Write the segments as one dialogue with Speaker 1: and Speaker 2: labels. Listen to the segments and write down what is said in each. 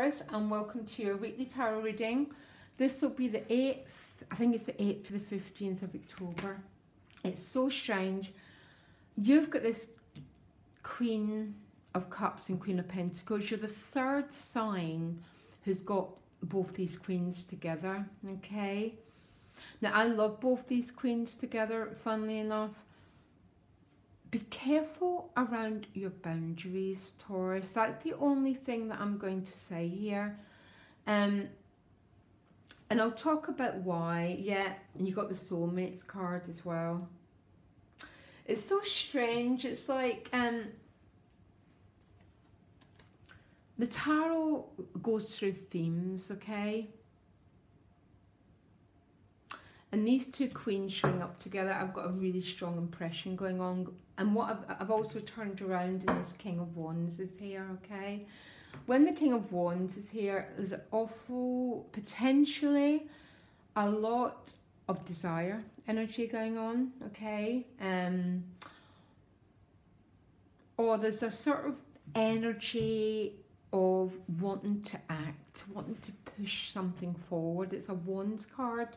Speaker 1: Taurus, and welcome to your weekly tarot reading. This will be the 8th, I think it's the 8th to the 15th of October. It's so strange. You've got this Queen of Cups and Queen of Pentacles. You're the third sign who's got both these queens together, okay? Now, I love both these queens together, funnily enough. Be careful around your boundaries, Taurus. That's the only thing that I'm going to say here. And I'll talk about why. Yeah, and you got the Soulmates card as well. It's so strange. It's like the tarot goes through themes, okay? And these two queens showing up together, I've got a really strong impression going on. And what I've also turned around in this King of Wands is here, okay? When the King of Wands is here, there's awful, potentially a lot of desire energy going on, okay? Or there's a sort of energy of wanting to act, wanting to push something forward. It's a Wands card.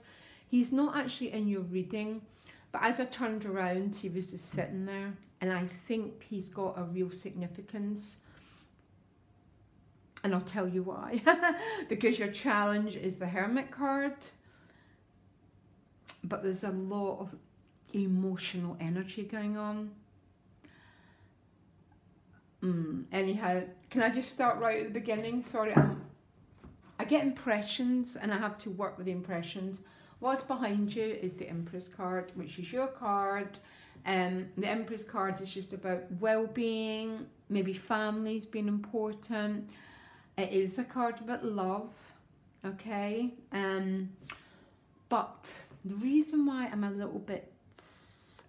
Speaker 1: He's not actually in your reading, but as I turned around, he was just sitting there, and I think he's got a real significance. And I'll tell you why. Because your challenge is the Hermit card, but there's a lot of emotional energy going on. Anyhow, can I just start right at the beginning? Sorry, I get impressions and I have to work with the impressions. What's behind you is the Empress card, which is your card. The Empress card is just about well-being, maybe families being important. It is a card about love, okay? But the reason why I'm a little bit,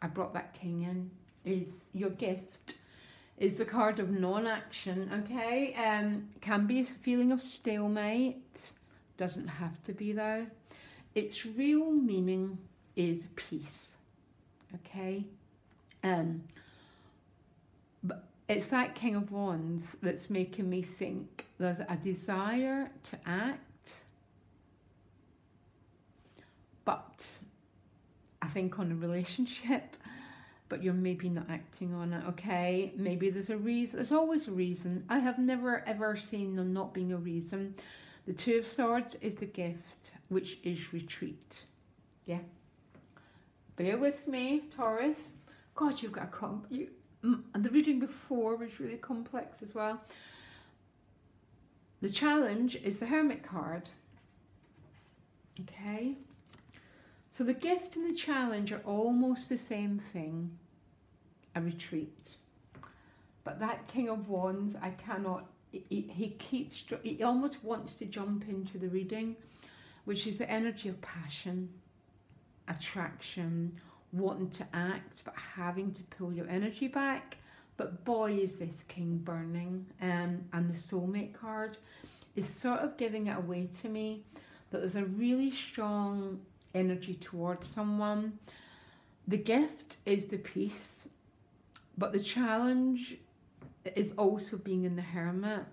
Speaker 1: I brought that King in, is your gift is the card of non-action, okay? Can be a feeling of stalemate, doesn't have to be though. Its real meaning is peace, okay? But it's that King of Wands that's making me think there's a desire to act, but I think on a relationship, but you're maybe not acting on it, okay? Maybe there's a reason. There's always a reason. I have never ever seen there not being a reason. The Two of Swords is the gift, which is retreat. Yeah. Bear with me, Taurus. God, you've got and the reading before was really complex as well. The challenge is the Hermit card. Okay. So the gift and the challenge are almost the same thing. A retreat. But that King of Wands, I cannot. He almost wants to jump into the reading, which is the energy of passion, attraction, wanting to act, but having to pull your energy back. But boy, is this King burning. And the Soulmate card is sort of giving it away to me that there's a really strong energy towards someone. The gift is the peace, but the challenge is also being in the Hermit.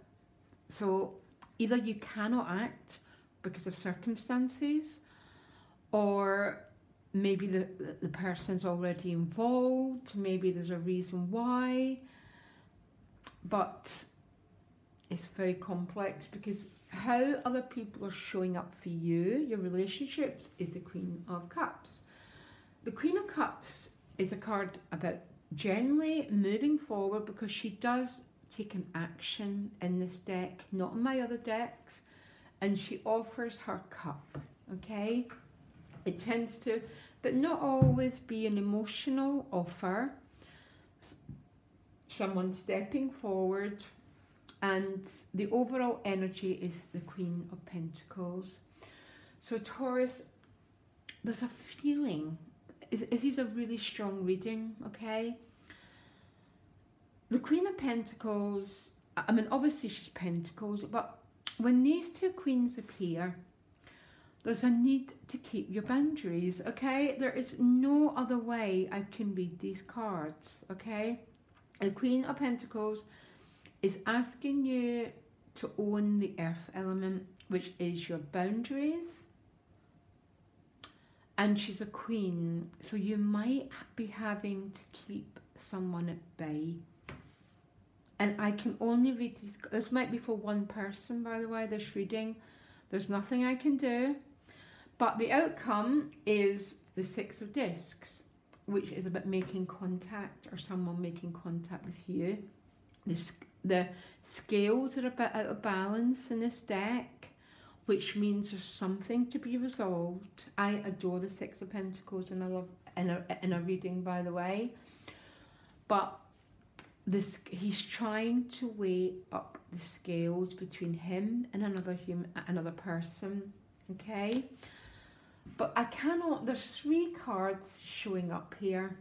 Speaker 1: So either you cannot act because of circumstances, or maybe the person's already involved, maybe there's a reason why, but it's very complex because how other people are showing up for you, your relationships, is the Queen of Cups. The Queen of Cups is a card about generally moving forward, because she does take an action in this deck, not in my other decks, and she offers her cup, okay? It tends to, but not always be an emotional offer. Someone stepping forward, and the overall energy is the Queen of Pentacles. So Taurus, there's a feeling, it is a really strong reading, okay? The Queen of Pentacles, I mean, obviously she's Pentacles, but when these two queens appear, there's a need to keep your boundaries, okay? There is no other way I can read these cards, okay? The Queen of Pentacles is asking you to own the earth element, which is your boundaries. And she's a queen, so you might be having to keep someone at bay. And I can only read these. This might be for one person, by the way, this reading. There's nothing I can do. But the outcome is the Six of Discs, which is about making contact or someone making contact with you. The scales are a bit out of balance in this deck, which means there's something to be resolved. I adore the Six of Pentacles, and I love in a reading, by the way. But he's trying to weigh up the scales between him and another person. Okay, but I cannot. There's 3 cards showing up here,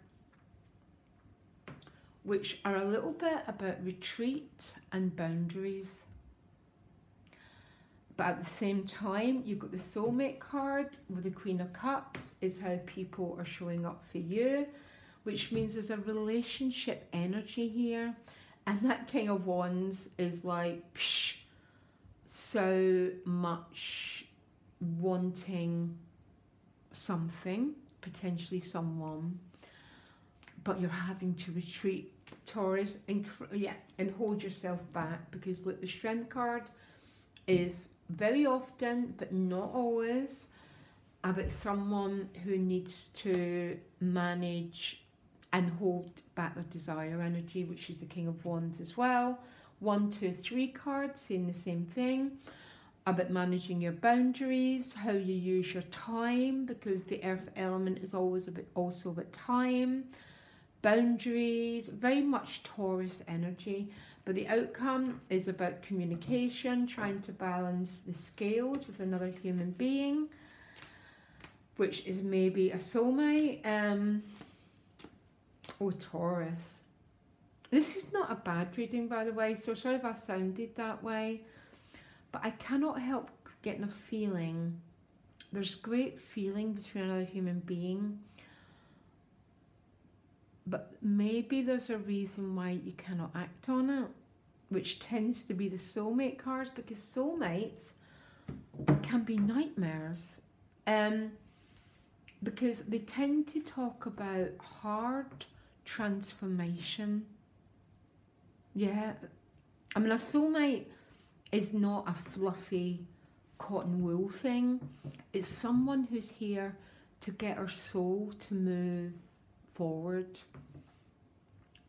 Speaker 1: which are a little bit about retreat and boundaries. But at the same time, you've got the soulmate card with the Queen of Cups, is how people are showing up for you, which means there's a relationship energy here. And that King of Wands is like, psh, so much wanting something, potentially someone, but you're having to retreat, Taurus, and hold yourself back, because look, the Strength card is very often, but not always, about someone who needs to manage and hold back their desire energy, which is the King of Wands as well. 1, 2, 3 cards saying the same thing, about managing your boundaries, how you use your time, because the earth element is always also about time, boundaries, very much Taurus energy. But the outcome is about communication, trying to balance the scales with another human being, which is maybe a soulmate, or Taurus. This is not a bad reading, by the way, so sorry if I sounded that way, but I cannot help getting a feeling. There's great feeling between another human being, but maybe there's a reason why you cannot act on it, which tends to be the soulmate cards, because soulmates can be nightmares, because they tend to talk about hard transformation. Yeah, I mean, a soulmate is not a fluffy cotton wool thing. It's someone who's here to get our soul to move forward,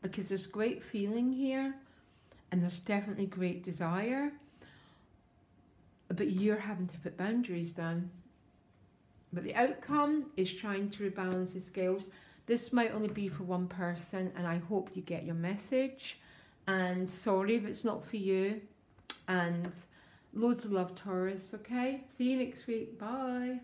Speaker 1: because there's great feeling here and there's definitely great desire, but you're having to put boundaries down. But the outcome is trying to rebalance the scales. This might only be for one person, and I hope you get your message, and sorry if it's not for you, and loads of love, Taurus. Okay, see you next week. Bye.